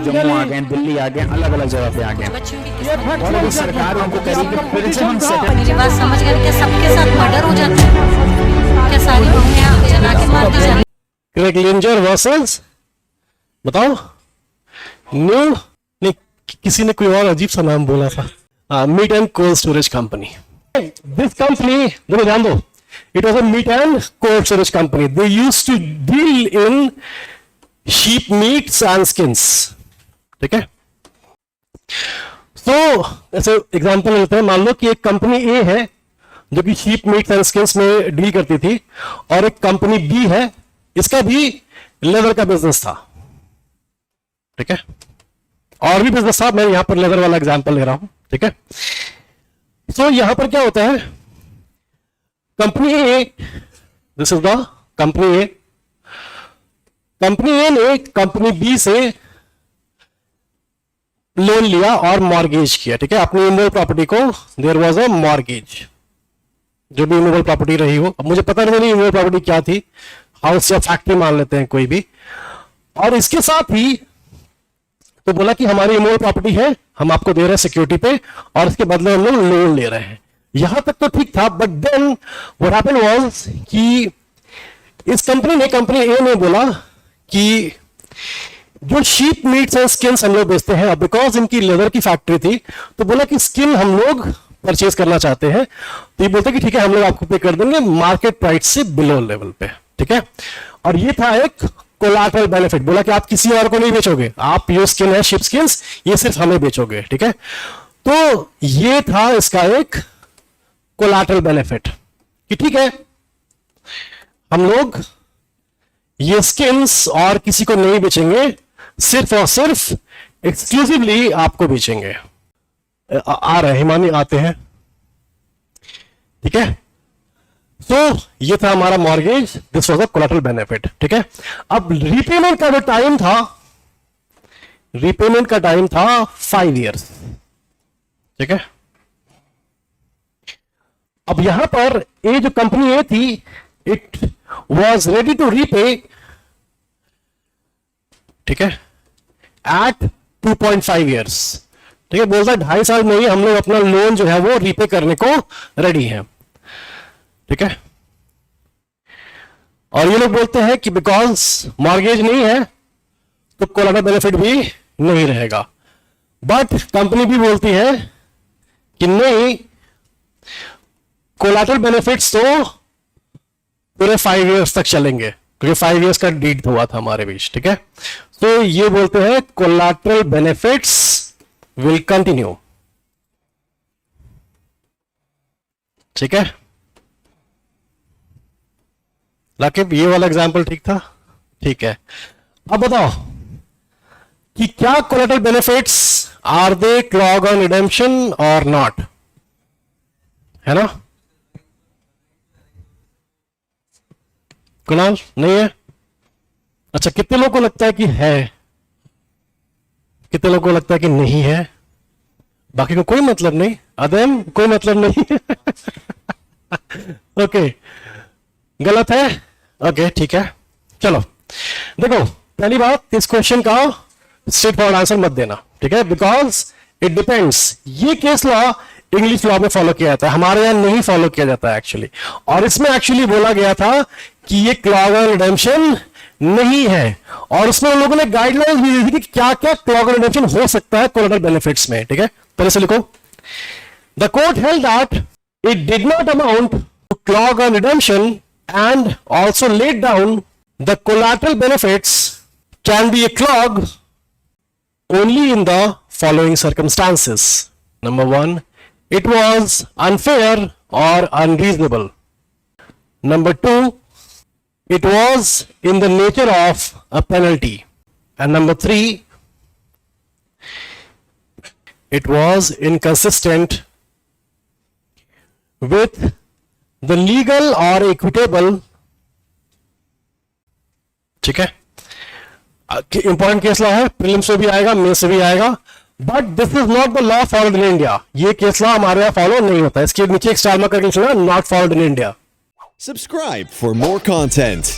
जम्मू आ गए, दिल्ली आ गए, अलग अलग जगह पे आ गए, और अभी सरकार उनको करेगी फिर से हम मेरी बात समझ गए? क्या सबके साथ मर्डर हो जाता है? क्या सारी बहुएं जला के मार दी जाती? क्रेग लिंजर वर्सेस, बताओ, न्यू, नहीं किसी ने कोई और अजीब सा नाम बोला था, meat and cold storage company. This company, देखो ध्यान दो, it was a meat and cold storage company. They used to deal in sheep meats and skins, ठीक है। तो ऐसे एग्जांपल लेते हैं, मान लो कि एक कंपनी ए है जो कि शीप मीट्स एंड स्किन्स में डील करती थी, और एक कंपनी बी है, इसका भी लेदर का बिजनेस था, ठीक है, और भी बिजनेस था, मैं यहां पर लेदर वाला एग्जांपल ले रहा हूं, ठीक है। तो यहां पर क्या होता है, company A, this is the company A, company A ने कंपनी बी से लोन लिया और मॉर्गेज किया, ठीक है, अपनी इमूवेबल प्रॉपर्टी को, देयर वाज अ मॉर्गेज, जो भी इमूवेबल प्रॉपर्टी रही हो, अब मुझे पता नहीं इमूवेबल प्रॉपर्टी क्या थी, हाउस या फैक्ट्री मान लेते हैं कोई भी, और इसके साथ ही तो बोला कि हमारी इमूवेबल प्रॉपर्टी है, हम आपको दे रहे हैं सिक्योरिटी पे, और इसके बदले हम लोग लोन ले रहे हैं। यहां तक तो ठीक था, but then what happened was कि इस कंपनी ए ने बोला कि जो शीप मीट्स एंड स्किन्स हम लोग बेचते हैं, बिकॉज इनकी लेदर की फैक्ट्री थी, तो बोला कि स्किन हम लोग परचेज करना चाहते हैं, तो ये बोलते कि ठीक है हम लोग आपको पे कर देंगे मार्केट प्राइस से बिलो लेवल पे, ठीक है। और ये था एक कोलैटरल बेनिफिट, बोला कि आप किसी और को नहीं बेचोगे, आप ये स्किन है शिप स्किन्स, ये सिर्फ हमें बेचोगे, ठीक है। तो ये था इसका एक कोलैटरल बेनिफिट कि ठीक है हम लोग ये स्किन्स और किसी को नहीं बेचेंगे, सिर्फ और सिर्फ एक्सक्लूसिवली आपको बेचेंगे। आ रहे हिमानी आते हैं, ठीक है। तो ये था हमारा mortgage, this was a collateral benefit, ठीक है। अब रीपेमेंट का जो टाइम था, रीपेमेंट का टाइम था 5 इयर्स, ठीक है। अब यहां पर ये जो कंपनी ए थी, it was ready to repay, ठीक है, एट 2.5 इयर्स, ठीक है। बोलता है 2.5 साल में ही हम लोग अपना लोन जो है वो रीपे करने को रेडी है, ठीक है। और ये लोग बोलते हैं कि बिकॉज मॉर्गेज नहीं है तो कोलैटरल बेनिफिट भी नहीं रहेगा, बट कंपनी भी बोलती है कि नहीं, कोलैटरल बेनिफिट्स तो पूरे 5 इयर्स तक चलेंगे, क्योंकि 5 इयर्स का डीड हुआ था हमारे बीच, ठीक है। तो ये बोलते हैं कोलैटरल बेनिफिट्स विल कंटिन्यू, ठीक है। राकिब ये वाला एग्जांपल ठीक था, ठीक है। अब बताओ कि क्या collateral benefits are they clog on redemption और नॉट, है ना? कुणाल नहीं है? अच्छा, कितने लोगों को लगता है कि है, कितने लोगों को लगता है कि नहीं है? बाकी को कोई मतलब नहीं, अदम कोई मतलब नहीं ओके, गलत है, ओके ठीक है। चलो देखो, पहली बात, इस क्वेश्चन का स्ट्रेट फॉरवर्ड आंसर मत देना, ठीक है, बिकॉज इट डिपेंड्स। ये केस लॉ इंग्लिश लॉ में फॉलो किया जाता है, हमारे यहां नहीं फॉलो किया जाता है एक्चुअली। और इसमें एक्चुअली बोला गया था कि ये क्लॉज ऑन रिडेम्पशन नहीं है, और उसमें उन लोगों ने गाइडलाइंस भी दी थी कि क्या क्या क्लॉज ऑन रिडेम्पशन हो सकता है कोलैटरल बेनिफिट्स में, ठीक है। पहले से लिखो, the court held that it did not amount two clause on redemption and also laid down the collateral benefits can be a clog only in the following circumstances. Number 1, it was unfair or unreasonable. Number 2, it was in the nature of a penalty. And number 3, it was inconsistent with the legal or equitable, ठीक है। Important case law है, prelims से भी आएगा, mains से भी आएगा, but this is not the law followed in India. ये केस लॉ हमारे यहाँ फॉलो नहीं होता, इसके नीचे एक स्टार मार्क करके लिखना, not followed in India. Subscribe for more content.